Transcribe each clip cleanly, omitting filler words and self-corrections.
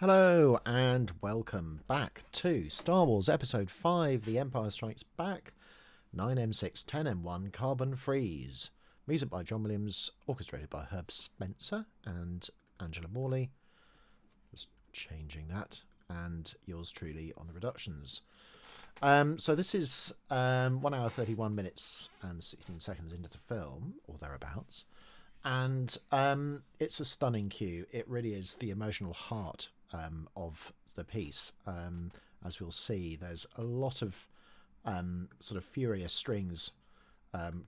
Hello and welcome back to Star Wars Episode 5, The Empire Strikes Back, 9M6, 10M1, Carbon Freeze. Music by John Williams, orchestrated by Herb Spencer and Angela Morley. Just changing that, and yours truly on the reductions. So this is 1 hour 31 minutes and 16 seconds into the film, or thereabouts. And it's a stunning cue. It really is the emotional heart of the piece. As we'll see, there's a lot of sort of furious strings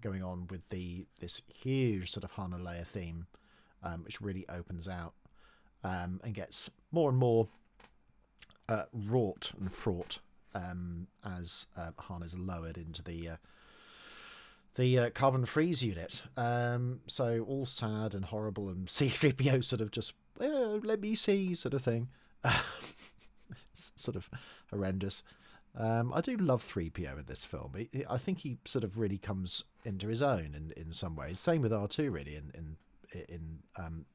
going on with this huge sort of Han and Leia theme, which really opens out and gets more and more wrought and fraught as Han is lowered into the carbon freeze unit. So all sad and horrible, and C-3PO sort of just, let me see sort of thing. It's sort of horrendous. I do love Threepio in this film. I think he sort of really comes into his own in some ways. Same with R2 really in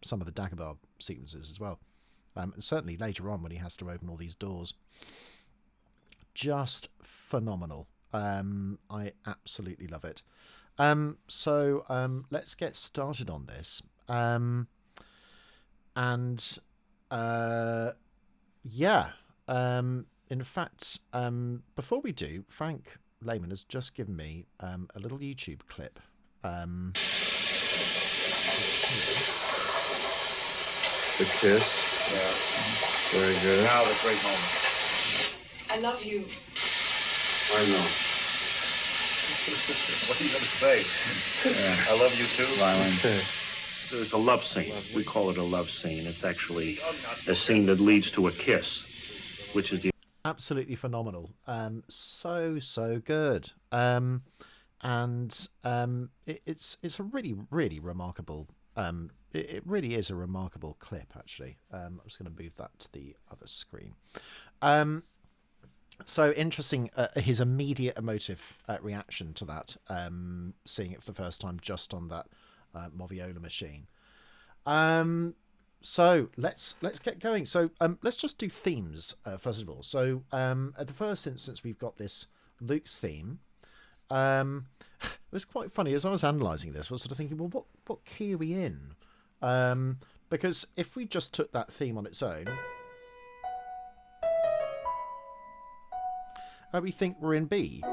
some of the Dagobah sequences as well. And certainly later on when he has to open all these doors. Just phenomenal. I absolutely love it. So let's get started on this. In fact, before we do, Frank Lehman has just given me a little YouTube clip. The kiss. Yeah. Very good. Now the great moment. I love you. I know. What are you going to say? Yeah. I love you too. Violent. There's a love scene. We call it a love scene. It's actually a scene that leads to a kiss, which is the... Absolutely phenomenal. So good. It's a really, really remarkable... It really is a remarkable clip, actually. I'm just going to move that to the other screen. So interesting, his immediate emotive reaction to that, seeing it for the first time just on that Moviola machine. So let's get going. So let's just do themes first of all. So at the first instance, we've got this Luke's theme. It was quite funny as I was analysing this. I was sort of thinking, well, what key are we in? Because if we just took that theme on its own, we think we're in B.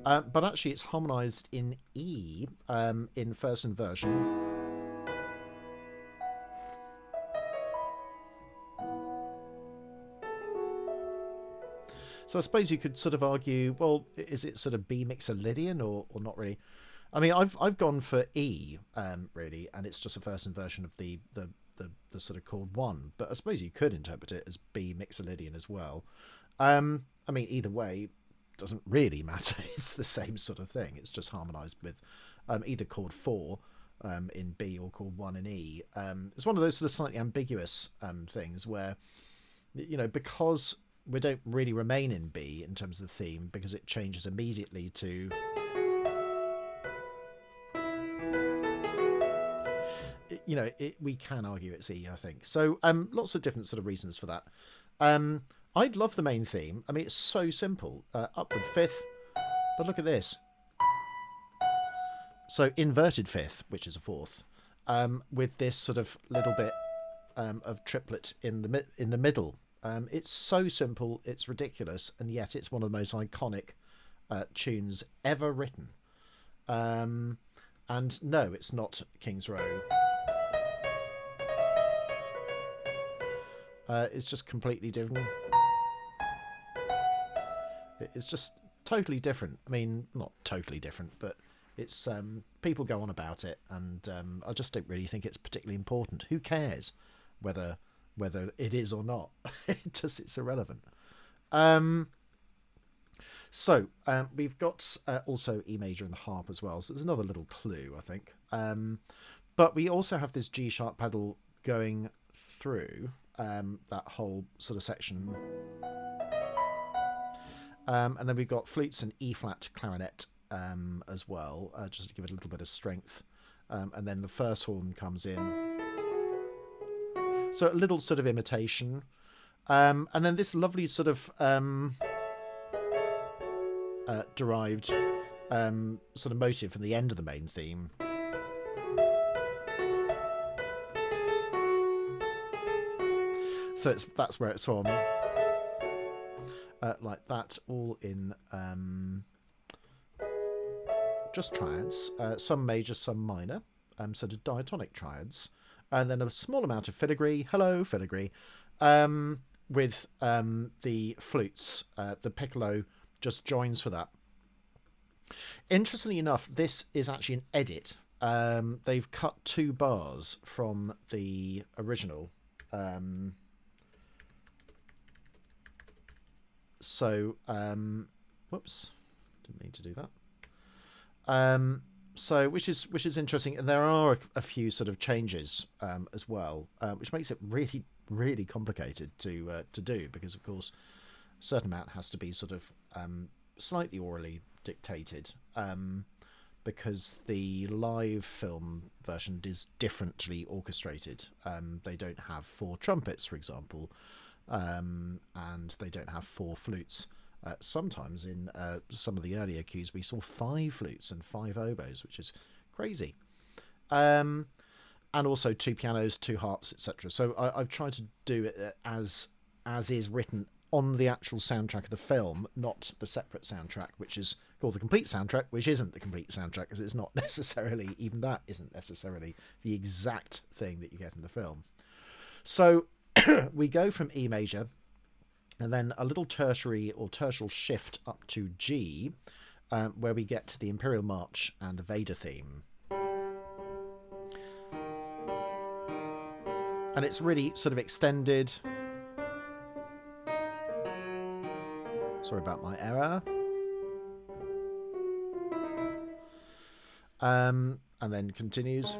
But actually it's harmonised in E in first inversion. So I suppose you could sort of argue, well, is it sort of B Mixolydian or not really? I mean, I've gone for E, really, and it's just a first inversion of the sort of chord 1. But I suppose you could interpret it as B Mixolydian as well. I mean, either way, doesn't really matter. It's the same sort of thing. It's just harmonised with either chord 4 in B or chord 1 in E. It's one of those sort of slightly ambiguous things where, you know, because we don't really remain in B in terms of the theme, because it changes immediately to... You know, we can argue it's E, I think. So lots of different sort of reasons for that. I'd love the main theme. I mean, it's so simple. Upward fifth, but look at this. So inverted fifth, which is a fourth, with this sort of little bit of triplet in the middle. It's so simple, it's ridiculous, and yet it's one of the most iconic tunes ever written. And no, it's not King's Row. It's just completely different. It's just totally different. I mean, not totally different, but it's people go on about it, and I just don't really think it's particularly important. Who cares whether it is or not? It's irrelevant. So we've got also E major and the harp as well. So there's another little clue, I think. But we also have this G sharp pedal going through that whole sort of section. And then we've got flutes and E flat clarinet as well, just to give it a little bit of strength. And then the first horn comes in. So a little sort of imitation. And then this lovely sort of derived sort of motive from the end of the main theme. So that's where it's from. Like that, all in just triads, some major, some minor, sort of diatonic triads, and then a small amount of filigree. Hello, filigree, with the flutes. The piccolo just joins for that. Interestingly enough, this is actually an edit. They've cut 2 bars from the original. Whoops, didn't mean to do that. So which is interesting, and there are a few sort of changes as well, which makes it really, really complicated to do, because of course a certain amount has to be sort of slightly orally dictated, because the live film version is differently orchestrated. They don't have 4 trumpets, for example, and they don't have 4 flutes. Sometimes in some of the earlier cues we saw 5 flutes and 5 oboes, which is crazy. And also 2 pianos, 2 harps, etc. So I've tried to do it as is written on the actual soundtrack of the film, not the separate soundtrack, which is called the complete soundtrack, which isn't the complete soundtrack, because it's not necessarily, even that isn't necessarily the exact thing that you get in the film. So we go from E major, and then a little tertiary or tertial shift up to G, where we get to the Imperial March and the Vader Theme. And it's really sort of extended. Sorry about my error. And then continues.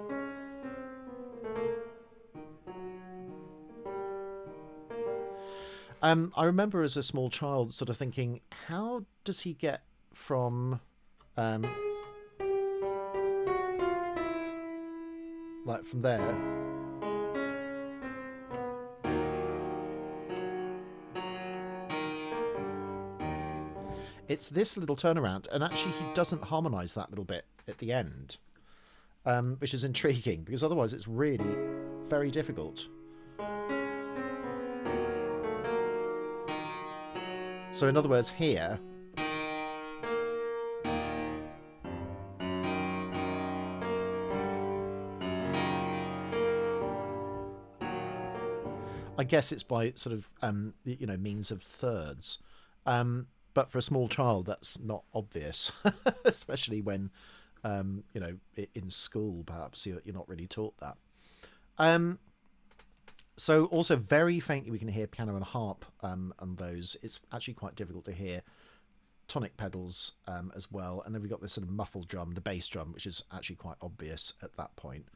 I remember as a small child sort of thinking, how does he get from like from there it's this little turnaround, and actually he doesn't harmonize that little bit at the end, which is intriguing, because otherwise it's really very difficult. So in other words, here I guess it's by sort of means of thirds, but for a small child that's not obvious, especially when in school perhaps you're not really taught that. So also very faintly we can hear piano and harp on those. It's actually quite difficult to hear tonic pedals as well. And then we've got this sort of muffled drum, the bass drum, which is actually quite obvious at that point.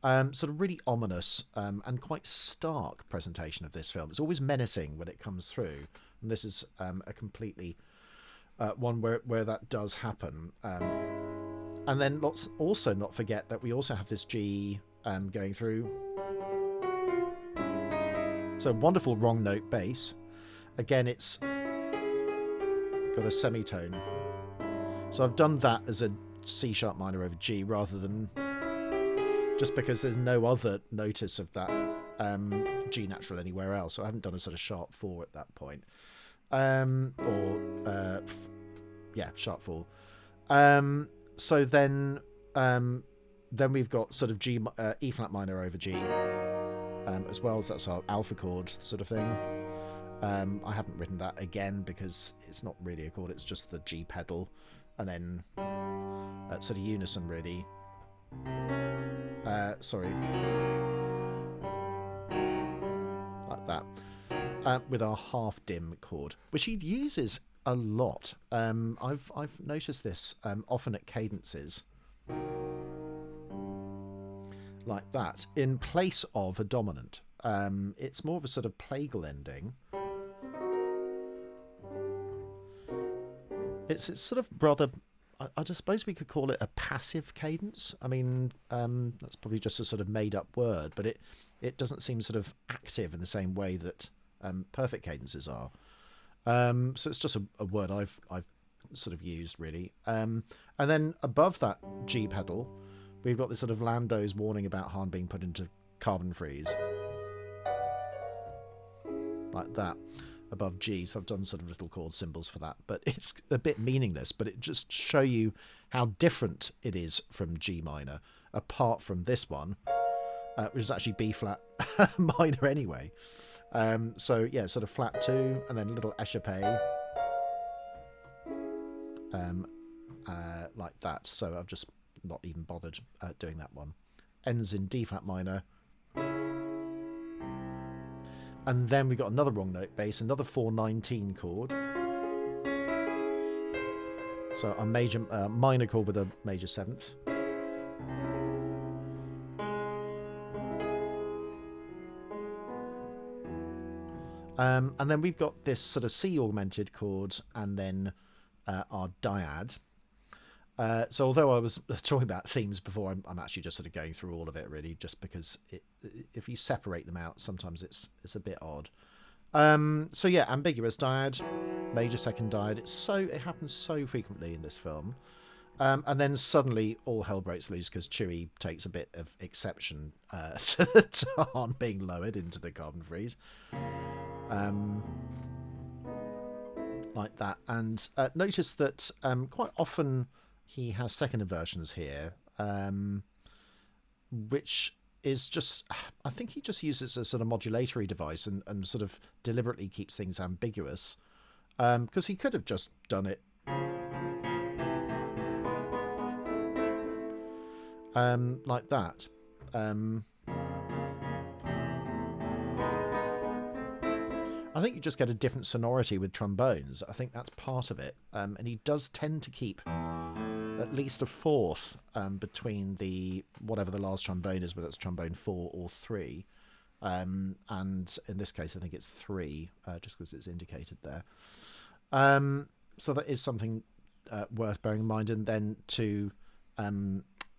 Sort of really ominous and quite stark presentation of this film. It's always menacing when it comes through. And this is a completely one where that does happen. And then let's also not forget that we also have this G going through. So wonderful wrong note bass. Again, it's got a semitone. So I've done that as a C sharp minor over G rather than just because there's no other notice of that G natural anywhere else. So I haven't done a sort of sharp 4 at that point. Sharp 4. So then we've got sort of G, E flat minor over G. As well as that's our alpha chord sort of thing. I haven't written that again because it's not really a chord, it's just the G pedal, and then sort of unison really. Like that, with our half dim chord, which he uses a lot. I've noticed this often at cadences. Like that, in place of a dominant. It's more of a sort of plagal ending. It's sort of rather, I suppose we could call it a passive cadence. I mean, that's probably just a sort of made up word, but it doesn't seem sort of active in the same way that perfect cadences are. So it's just a word I've sort of used, really. And then above that G pedal, we've got this sort of Lando's warning about Han being put into carbon freeze. Like that, above G. So I've done sort of little chord symbols for that. But it's a bit meaningless, but it just show you how different it is from G minor, apart from this one, which is actually B flat minor anyway. So yeah, sort of flat 2, and then a little échappé, like that. So I've just not even bothered doing that one. Ends in D flat minor, and then we got another wrong note bass, another 419 chord. So a major minor chord with a major 7th. And then we've got this sort of C augmented chord, and then our dyad. So although I was talking about themes before, I'm actually just sort of going through all of it, really, just because if you separate them out, sometimes it's a bit odd. So yeah, ambiguous dyad, major 2nd dyad. It happens so frequently in this film. And then suddenly all hell breaks loose because Chewie takes a bit of exception to Han being lowered into the carbon freeze. Like that. And notice that quite often he has second inversions here, which is just, I think he just uses a sort of modulatory device and sort of deliberately keeps things ambiguous, because he could have just done it like that. I think you just get a different sonority with trombones. I think that's part of it. And he does tend to keep at least a 4th between the whatever the last trombone is, whether it's trombone 4 or 3. And in this case, I think it's 3, just because it's indicated there. So that is something worth bearing in mind. And then to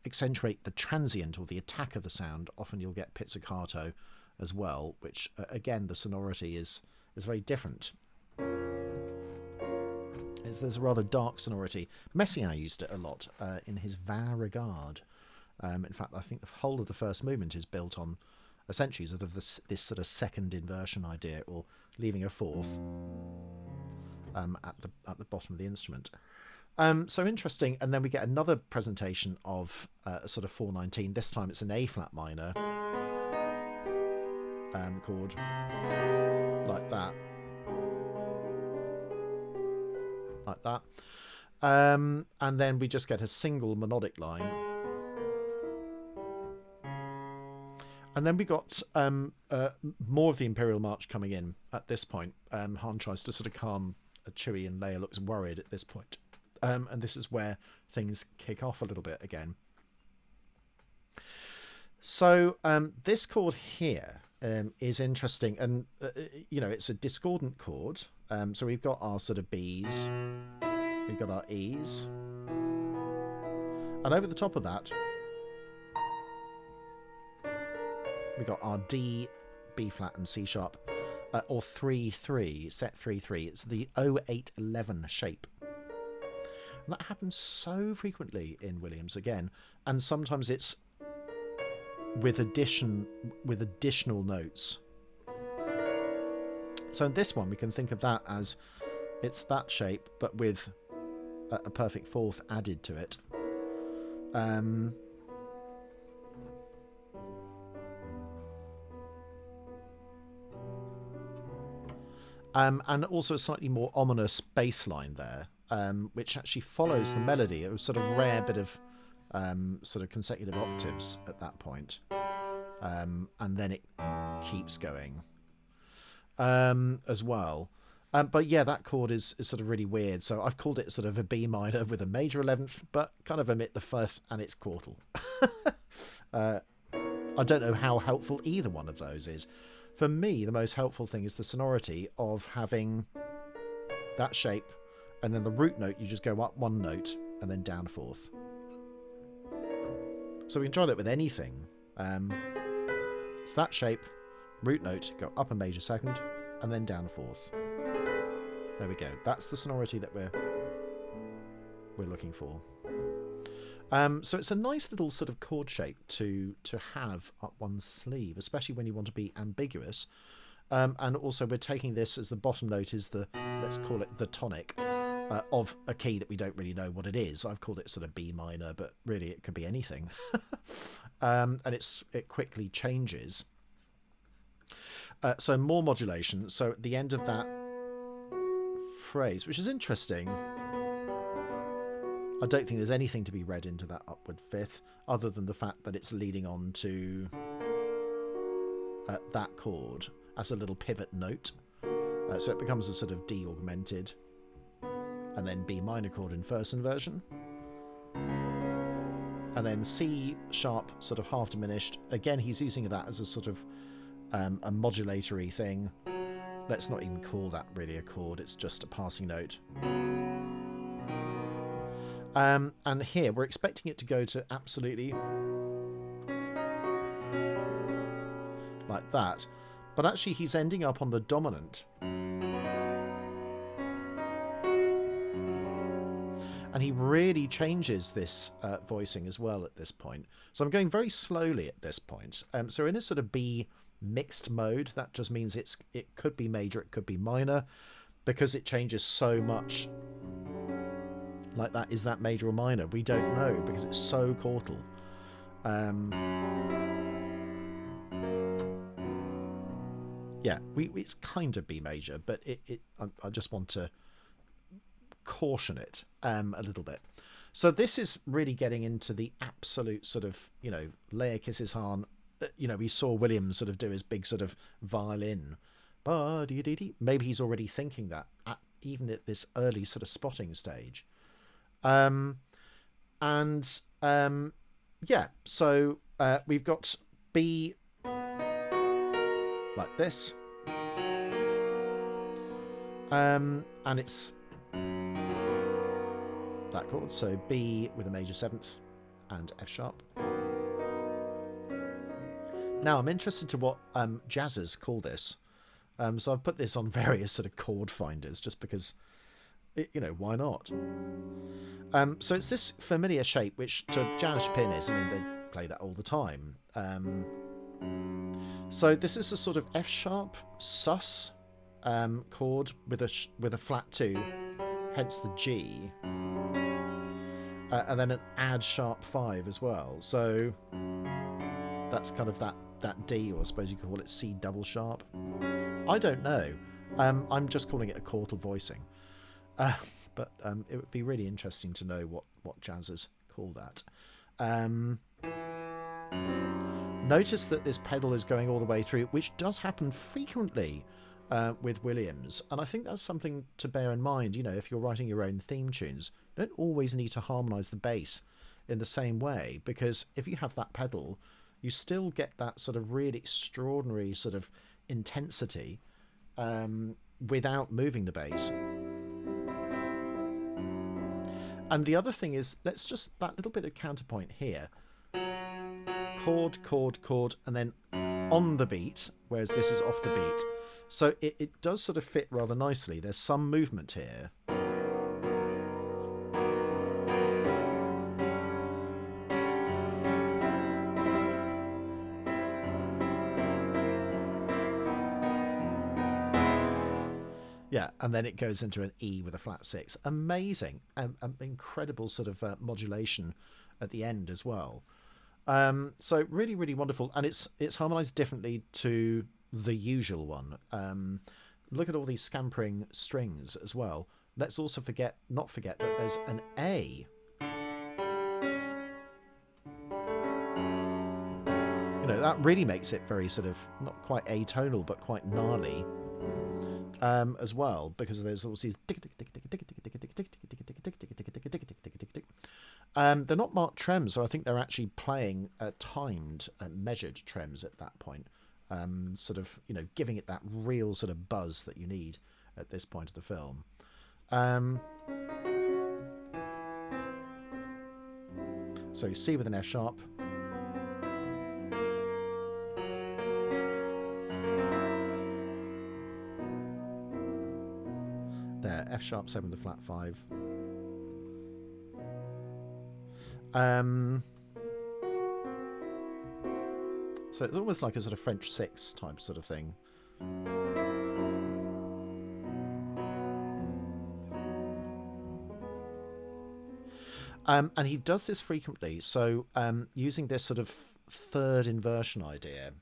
accentuate the transient or the attack of the sound, often you'll get pizzicato as well, which again, the sonority is very different. There's a rather dark sonority. Messiaen used it a lot in his Va Regard. In fact, I think the whole of the first movement is built on essentially sort of this sort of second inversion idea, or leaving a 4th at the bottom of the instrument. So interesting. And then we get another presentation of a sort of 419. This time it's an A flat minor chord, like that. Like that. And then we just get a single monodic line. And then we got more of the Imperial March coming in at this point. Han tries to sort of calm Chewie, and Leia looks worried at this point. And this is where things kick off a little bit again. So this chord here is interesting, and it's a discordant chord. So we've got our sort of B's, we've got our E's, and over the top of that we've got our D, B flat, and C sharp, or 3-3, set 3-3. It's the 0811 shape. And that happens so frequently in Williams again, and sometimes it's with additional notes. So in this one, we can think of that as it's that shape, but with a perfect 4th added to it. And also a slightly more ominous bass line there, which actually follows the melody. It was sort of rare bit of sort of consecutive octaves at that point. And then it keeps going as well. But yeah, that chord is sort of really weird. So I've called it sort of a B minor with a major 11th, but kind of omit the 1st and its quartal. I don't know how helpful either one of those is. For me, the most helpful thing is the sonority of having that shape, and then the root note, you just go up 1 note and then down 4th. So we can try that with anything. It's that shape, root note, go up a major second, and then down a fourth. There we go. That's the sonority that we're looking for. So it's a nice little sort of chord shape to have up one's sleeve, especially when you want to be ambiguous. And also we're taking this as the bottom note is the, let's call it the tonic of a key that we don't really know what it is. I've called it sort of B minor, but really it could be anything. And it quickly changes. So more modulation. So at the end of that phrase, which is interesting, I don't think there's anything to be read into that upward fifth other than the fact that it's leading on to that chord as a little pivot note. So it becomes a sort of D augmented and then B minor chord in first inversion. And then C sharp sort of half diminished. Again, he's using that as a sort of a modulatory thing. Let's not even call that really a chord, it's just a passing note. And here we're expecting it to go to absolutely like that, but actually he's ending up on the dominant, and he really changes this voicing as well at this point. So I'm going very slowly at this point. So in a sort of B mixed mode, that just means it could be major, it could be minor, because it changes so much. Like that, is that major or minor? We don't know because it's so quartal. Yeah, it's kind of B major, but I just want to caution it a little bit. So this is really getting into the absolute sort of, you know, Leia kisses Han. You know, we saw Williams sort of do his big sort of violin. Maybe he's already thinking that even at this early sort of spotting stage. Yeah, so we've got B like this, and it's that chord, so B with a major seventh and F sharp. Now I'm interested to what jazzers call this, so I've put this on various sort of chord finders just because, you know, why not? So it's this familiar shape which to jazz pianists, I mean, they play that all the time. So this is a sort of F sharp sus chord with a flat 2, hence the G, and then an add sharp 5 as well. So that's kind of that D, or I suppose you could call it C double sharp. I don't know. I'm just calling it a quartal voicing. But it would be really interesting to know what jazzers call that. Notice that this pedal is going all the way through, which does happen frequently with Williams, and I think that's something to bear in mind. You know, if you're writing your own theme tunes, you don't always need to harmonise the bass in the same way, because if you have that pedal, you still get that sort of really extraordinary sort of intensity without moving the bass. And the other thing is, let's just, that little bit of counterpoint here. Chord, chord, chord, and then on the beat, whereas this is off the beat. So it does sort of fit rather nicely. There's some movement here. Yeah, and then it goes into an E with a flat 6. Amazing. Incredible sort of modulation at the end as well. So really, really wonderful. And it's harmonised differently to the usual one. Look at all these scampering strings as well. Let's also not forget that there's an A. You know, that really makes it very sort of, not quite atonal, but quite gnarly. As well, because there's all these they're not marked trems, so I think they're actually playing timed measured trems at that point, sort of, you know, giving it that real sort of buzz that you need at this point of the film. So C with an F sharp, sharp 7 with the flat 5. So it's almost like a sort of French 6 type sort of thing. And he does this frequently. So using this sort of third inversion idea.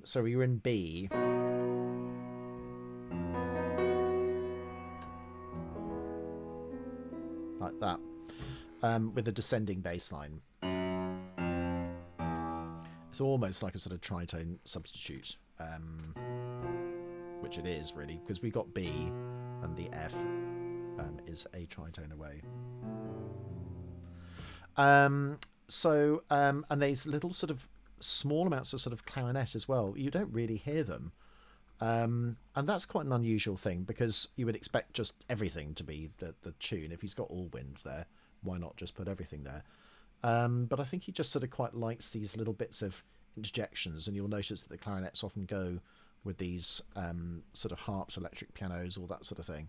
So we were in B. Like that. With a descending bass line. It's almost like a sort of tritone substitute. Which it is, really. Because we got B and the F is a tritone away. And there's little sort of small amounts of sort of clarinet as well. You don't really hear them. And that's quite an unusual thing, because you would expect just everything to be the tune. If he's got all wind there, why not just put everything there? But I think he just sort of quite likes these little bits of interjections, and you'll notice that the clarinets often go with these sort of harps, electric pianos, all that sort of thing.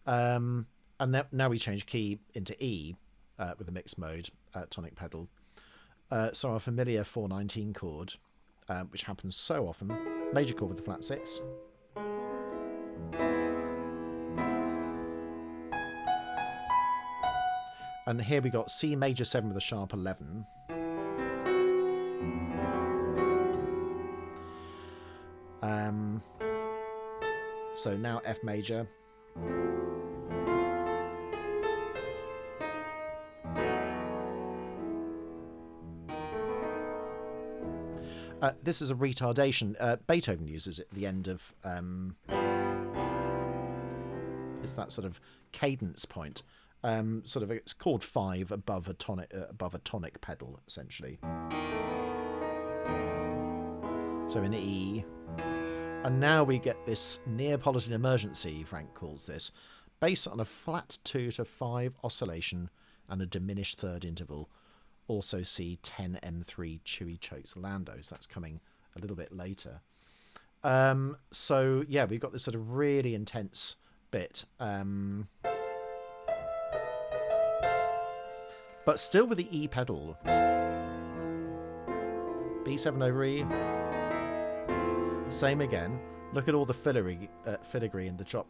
And now we change key into E with the mixed mode tonic pedal. So our familiar 419 chord, which happens so often, major chord with the flat 6. And here we got C major 7 with a sharp 11. So now F major. This is a retardation. Beethoven uses it at the end of... it's that sort of cadence point. Sort of, it's chord 5 above a tonic pedal, essentially. So in E. And now we get this Neapolitan emergency, Frank calls this, based on a flat 2 to 5 oscillation and a diminished third interval. Also see 10 M3 Chewie chokes Lando. So that's coming a little bit later. So yeah, we've got this sort of really intense bit. But still with the E pedal. B7 over E. Same again. Look at all the filigree in the chop.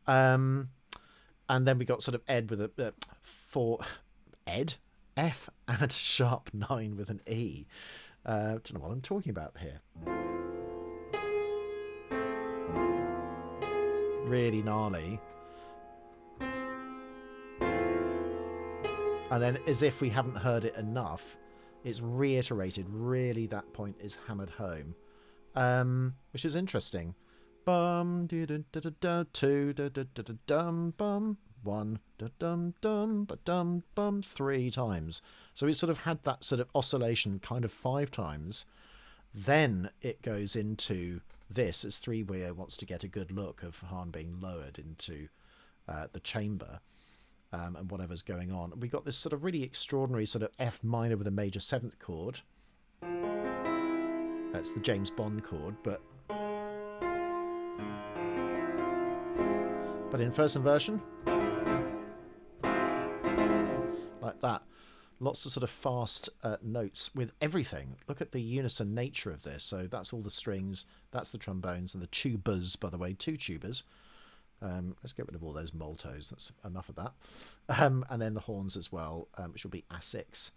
And then we got sort of Ed with a F and sharp 9 with an E. Don't know what I'm talking about here. Really gnarly. And then, as if we haven't heard it enough, it's reiterated. Really, that point is hammered home, which is interesting. Bum da da da da 2 da da da dum bum 1 da dum dum ba dum bum 3 times. So we sort of had that sort of oscillation kind of 5 times. Then it goes into this as 3-Weir wants to get a good look of Han being lowered into the chamber. And whatever's going on. We got this sort of really extraordinary sort of F minor with a major 7th chord. That's the James Bond chord, but in first inversion, like that. Lots of sort of fast notes with everything. Look at the unison nature of this. So that's all the strings, that's the trombones, and the tubas, by the way, 2 tubas. Let's get rid of all those moltos. That's enough of that. And then the horns as well, which will be A6.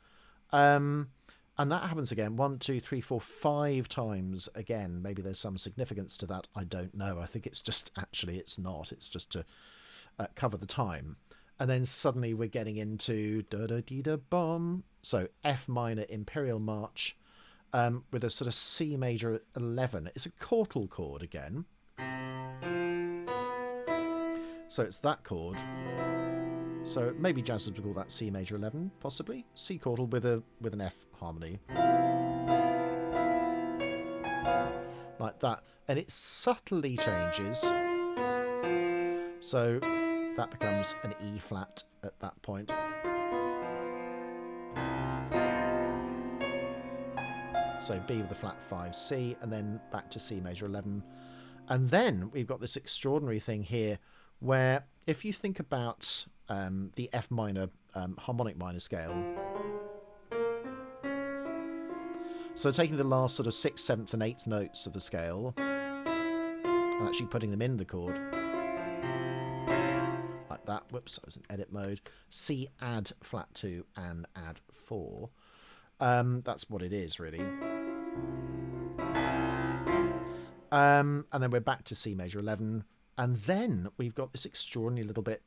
And that happens again 1, 2, 3, 4, 5 times again. Maybe there's some significance to that. I don't know. I think it's just, actually, it's not. It's just to cover the time. And then suddenly we're getting into da-da-dee-da-bum. So F minor Imperial March with a sort of C major 11. It's a quartal chord again. So it's that chord. So maybe jazz would call that C major 11, possibly. C chordal with an F harmony. Like that. And it subtly changes. So that becomes an E flat at that point. So B with the flat 5, C, and then back to C major 11. And then we've got this extraordinary thing here where if you think about the F minor harmonic minor scale, so taking the last sort of 6th, 7th and 8th notes of the scale and actually putting them in the chord like that. Whoops, I was in edit mode. C add flat 2 and add 4. That's what it is, really. And then we're back to C major 11. And then we've got this extraordinary little bit,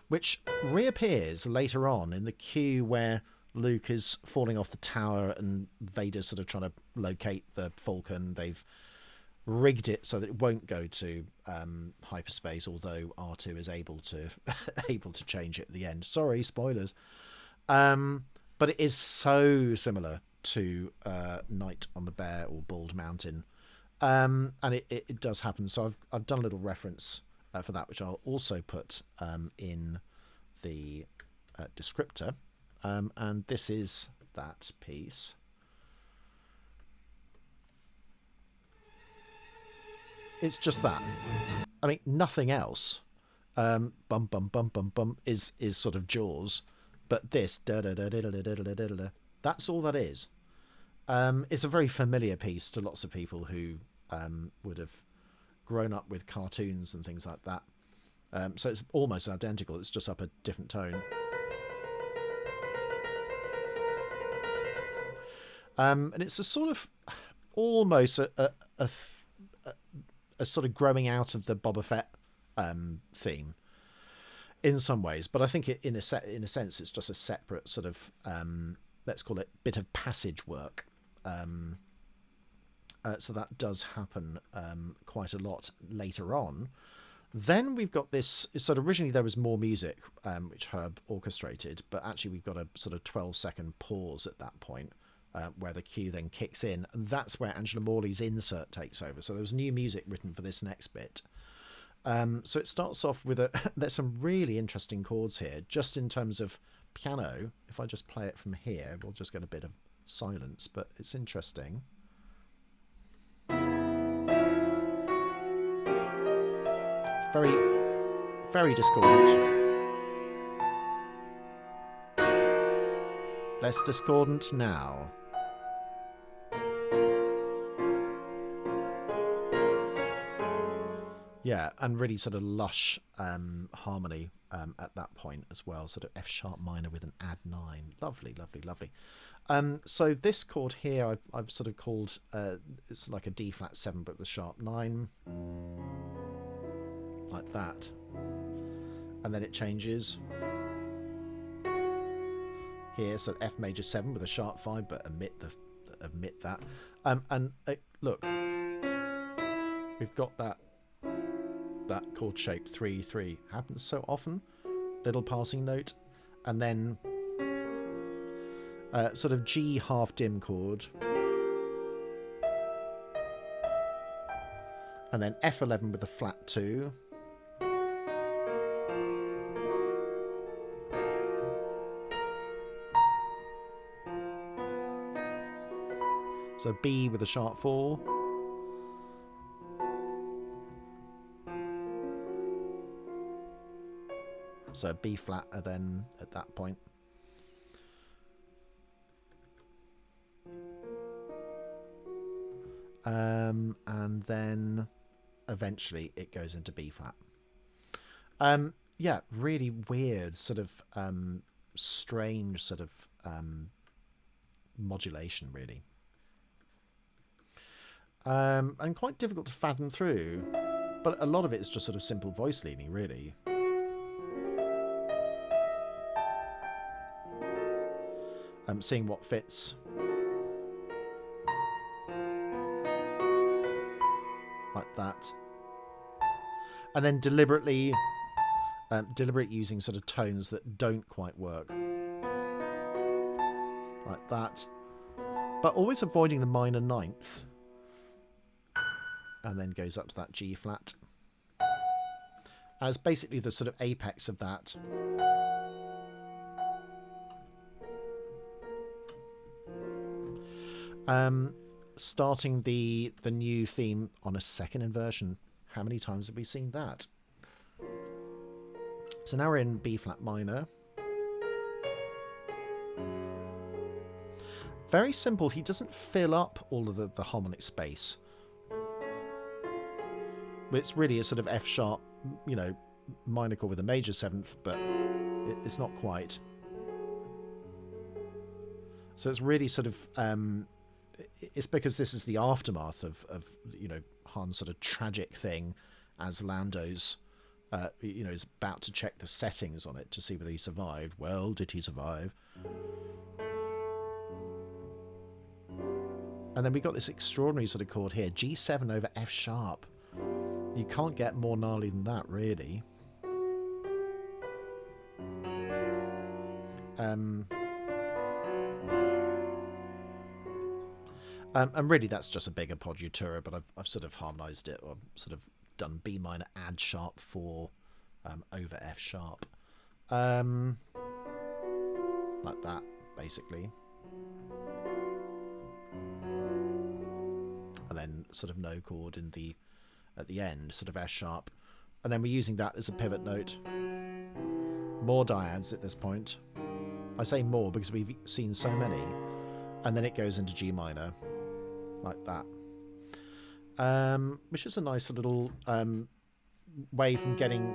which reappears later on in the cue where Luke is falling off the tower and Vader's sort of trying to locate the Falcon. They've rigged it so that it won't go to hyperspace, although R2 is able to change it at the end. Sorry, spoilers. But it is so similar to Night on the Bear or Bald Mountain. And it does happen. So I've done a little reference for that, which I'll also put in the descriptor. And this is that piece. It's just that. I mean, nothing else. Bum bum bum bum bum is sort of Jaws, but this that's all that is. It's a very familiar piece to lots of people who would have grown up with cartoons and things like that. So it's almost identical. It's just up a different tone. And it's a sort of almost a sort of growing out of the Boba Fett theme in some ways, but I think in a sense it's just a separate sort of let's call it bit of passage work. So that does happen quite a lot later on. Then we've got this. So originally there was more music which Herb orchestrated, but actually we've got a sort of 12-second pause at that point. Where the cue then kicks in, and that's where Angela Morley's insert takes over. So there was new music written for this next bit. So it starts off with there's some really interesting chords here, just in terms of piano. If I just play it from here, we'll just get a bit of silence, but it's interesting. It's very, very discordant. Less discordant now. Yeah, and really sort of lush harmony at that point as well. Sort of F sharp minor with an add 9. Lovely, lovely, lovely. So this chord here I've sort of called, it's like a D flat 7 but with a sharp 9. Like that. And then it changes. Here, so F major 7 with a sharp 5 but omit that. And look, we've got that chord shape 3-3 happens so often, little passing note, and then sort of G half dim chord, and then F11 with a flat 2, so B with a sharp 4. So B flat then at that point. And then eventually it goes into B flat. Yeah, really weird, sort of strange sort of modulation, really. And quite difficult to fathom through, but a lot of it is just sort of simple voice leading, really. Seeing what fits. Like that. And then deliberate using sort of tones that don't quite work. Like that. But always avoiding the minor 9th. And then goes up to that G flat. As basically the sort of apex of that. Starting the new theme on a second inversion. How many times have we seen that? So now we're in B flat minor. Very simple. He doesn't fill up all of the harmonic space. It's really a sort of F sharp, you know, minor chord with a major seventh, but it's not quite. So it's really sort of it's because this is the aftermath of you know, Han's sort of tragic thing as Lando's you know, is about to check the settings on it to see whether he survived. Well, did he survive? And then we got this extraordinary sort of chord here, G7 over F sharp. You can't get more gnarly than that, really. And really that's just a bigger Poggiatura, but I've sort of harmonised it, or sort of done B minor add sharp 4 over F sharp. Like that, basically. And then sort of no chord in the at the end, sort of F sharp. And then we're using that as a pivot note. More dyads at this point. I say more because we've seen so many. And then it goes into G minor. Like that. Which is a nice little way from getting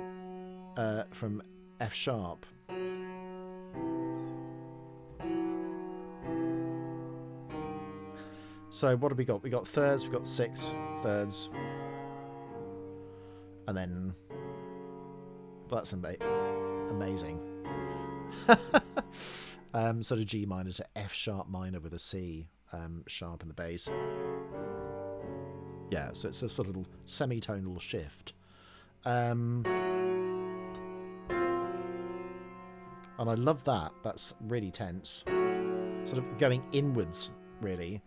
from F sharp. So what have we got? We got thirds, we got 6 thirds. And then that's amazing. Sort of G minor to F sharp minor with a C sharp in the bass. Yeah, so it's a sort of little semitonal shift. And I love that. That's really tense. Sort of going inwards, really.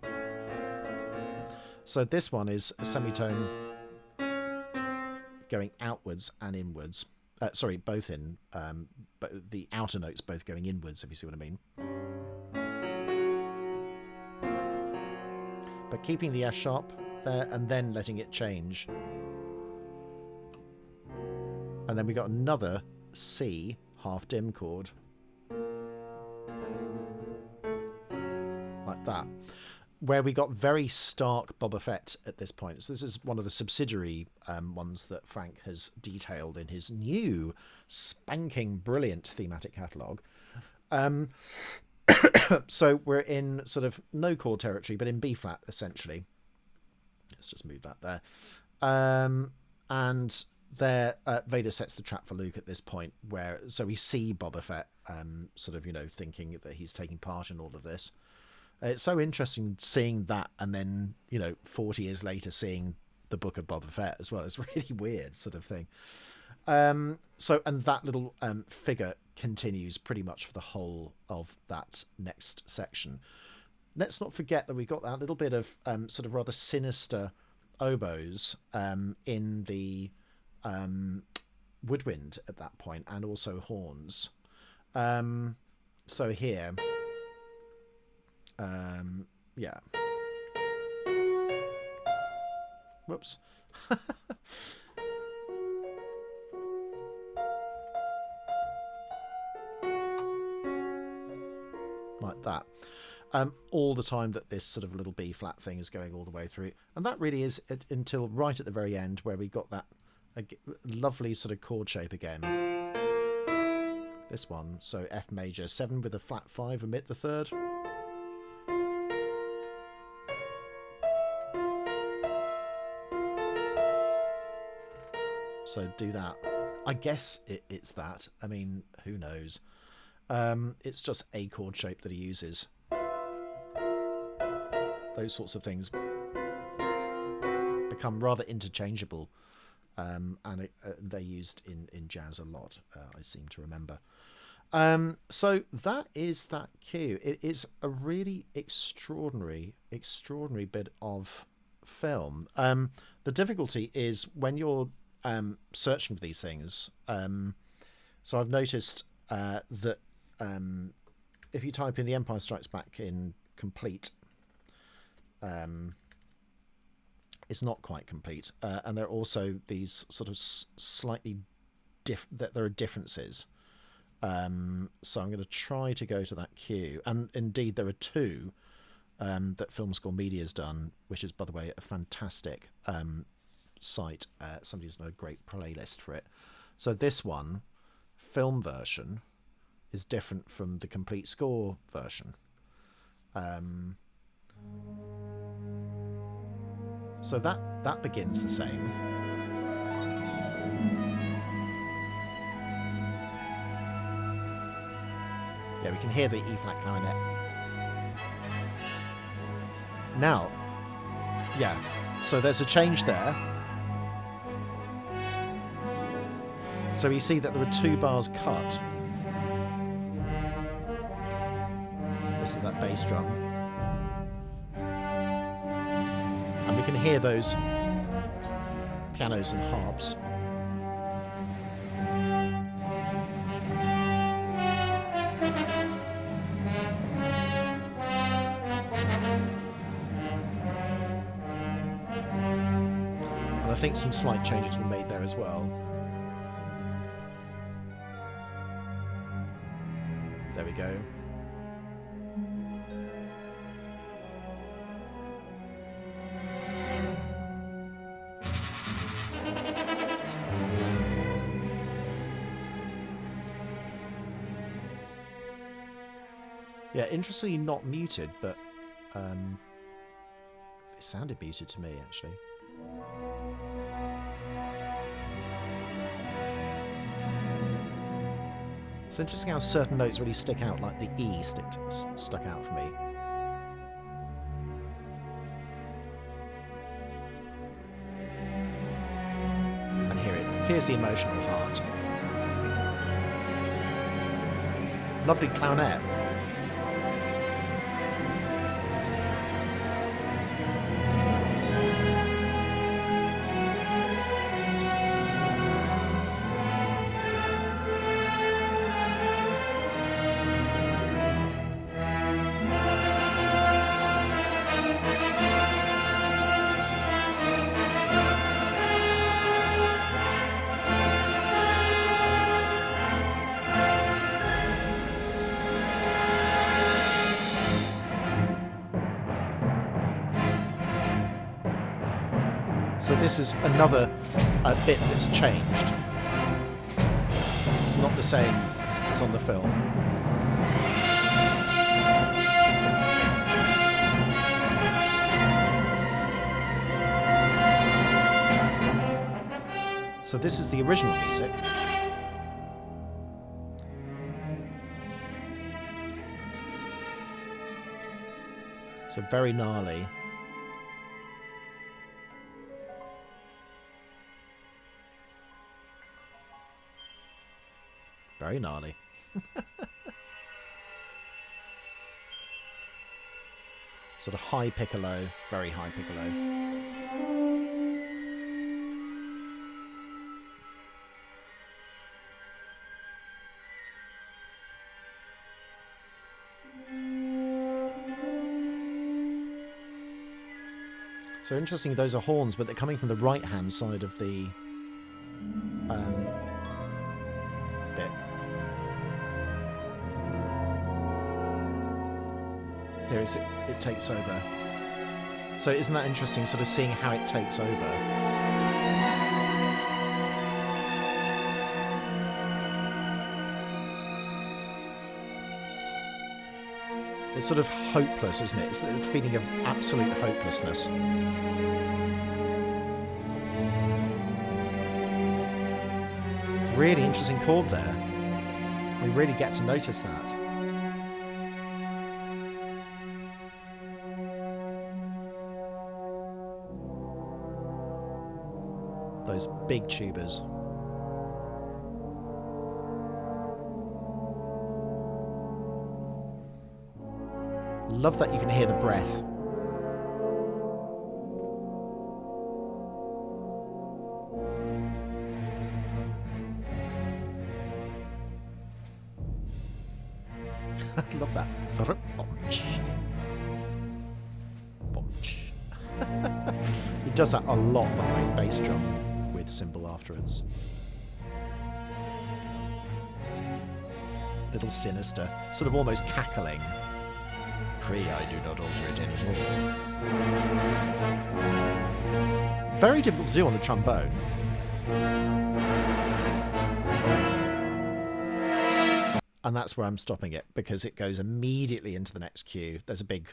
So this one is a semitone going outwards and inwards. Sorry, both in, but the outer notes both going inwards, if you see what I mean. But keeping the F sharp there and then letting it change. And then we got another C half dim chord. Like that. Where we got very stark Boba Fett at this point. So this is one of the subsidiary ones that Frank has detailed in his new spanking brilliant thematic catalogue. So we're in sort of no chord territory, but in B flat essentially. Let's just move that there. And there Vader sets the trap for Luke at this point, where so we see Boba Fett sort of, you know, thinking that he's taking part in all of this. It's so interesting seeing that, and then, you know, 40 years later seeing the book of Boba Fett as well. It's really weird sort of thing. So, and that little figure continues pretty much for the whole of that next section. Let's not forget that we got that little bit of sort of rather sinister oboes in the woodwind at that point, and also horns. So here... yeah. Whoops. Like that. All the time that this sort of little B flat thing is going all the way through. And that really is until right at the very end, where we got that lovely sort of chord shape again. This one. So F major 7 with a flat 5 omit the third. So do that. I guess it's that. I mean, who knows? It's just a chord shape that he uses. Those sorts of things become rather interchangeable, and they're used in jazz a lot, I seem to remember. So that is that cue. It is a really extraordinary bit of film. The difficulty is when you're searching for these things. So I've noticed that if you type in The Empire Strikes Back in complete, is not quite complete, and there are also these sort of slightly that there are differences. So I'm going to try to go to that cue, and indeed there are two that Film School Media has done, which is, by the way, a fantastic site. Somebody's done a great playlist for it. So this one, film version, is different from the complete score version. So that begins the same. Yeah, we can hear the E-flat clarinet. Now, yeah, so there's a change there. So we see that there are 2 bars cut. Listen to that bass drum. And we can hear those pianos and harps. And I think some slight changes were made there as well. There we go. Yeah, interestingly not muted, but it sounded muted to me, actually. It's interesting how certain notes really stick out, like the E stuck out for me. And here's the emotional heart. Lovely clarinet. So this is another bit that's changed. It's not the same as on the film. So this is the original music. So very gnarly. Very gnarly. Sort of high piccolo, very high piccolo. So interesting, those are horns, but they're coming from the right-hand side of the bit. Here it takes over. So isn't that interesting, sort of seeing how it takes over? It's sort of hopeless, isn't it? It's the feeling of absolute hopelessness. Really interesting chord there. We really get to notice that. Those big tubas. Love that you can hear the breath. I love that. Bonch. does that a lot, by the way, bass drum with cymbal afterwards. Little sinister, sort of almost cackling. Cree, I do not alter it anymore. Very difficult to do on the trombone. And that's where I'm stopping it, because it goes immediately into the next cue. There's a big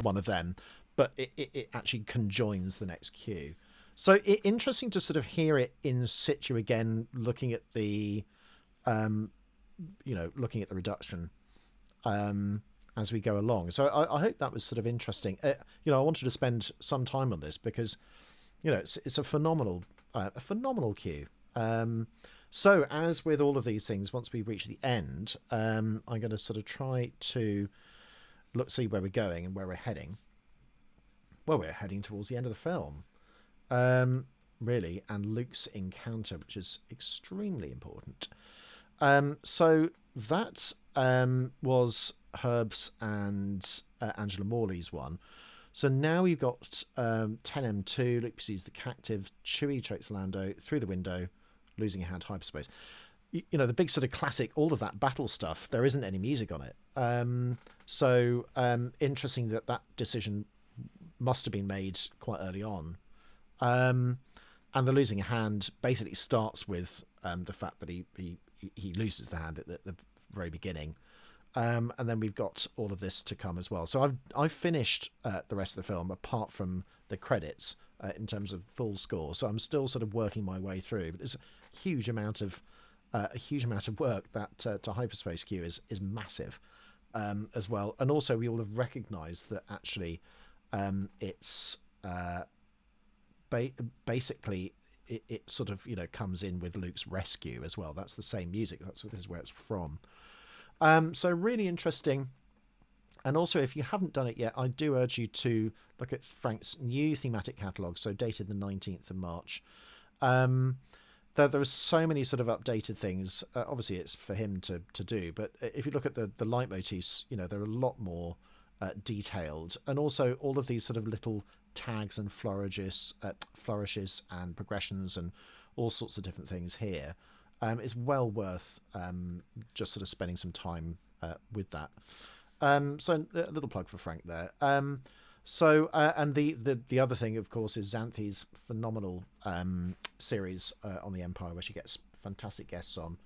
one of them, but it actually conjoins the next cue. So interesting to sort of hear it in situ again, looking at the, looking at the reduction as we go along. So I hope that was sort of interesting. I wanted to spend some time on this because, it's a phenomenal cue. So as with all of these things, once we reach the end, I'm going to sort of try to see where we're going and where we're heading. Well, we're heading towards the end of the film, really, and Luke's encounter, which is extremely important. So that was Herb's and Angela Morley's one. So now we've got 10M2, Luke pursues the captive, Chewie takes Lando through the window, losing a hand hyperspace. The big sort of classic, all of that battle stuff, there isn't any music on it. So interesting that decision must have been made quite early on. And the losing a hand basically starts with the fact that he loses the hand at the very beginning. And then we've got all of this to come as well. So I've finished the rest of the film, apart from the credits, in terms of full score. So I'm still sort of working my way through. But there's a huge amount of work. That to hyperspace cue is massive as well. And also we all have recognised that actually it's basically it sort of comes in with Luke's rescue as well. That's the same music. This is where it's from. So really interesting. And also, if you haven't done it yet, I do urge you to look at Frank's new thematic catalogue, so dated the 19th of March. There are so many sort of updated things. Obviously, it's for him to do, but if you look at the leitmotifs, they're a lot more detailed. And also, all of these sort of little tags and flourishes and progressions and all sorts of different things here. It's well worth just sort of spending some time with that. So a little plug for Frank there. And the other thing, of course, is Xanthe's phenomenal series on the Empire, where she gets fantastic guests on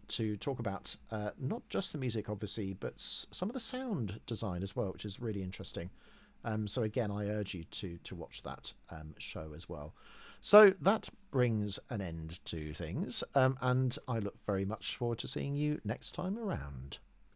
to talk about not just the music, obviously, but some of the sound design as well, which is really interesting. So again, I urge you to watch that show as well. So that brings an end to things, and I look very much forward to seeing you next time around.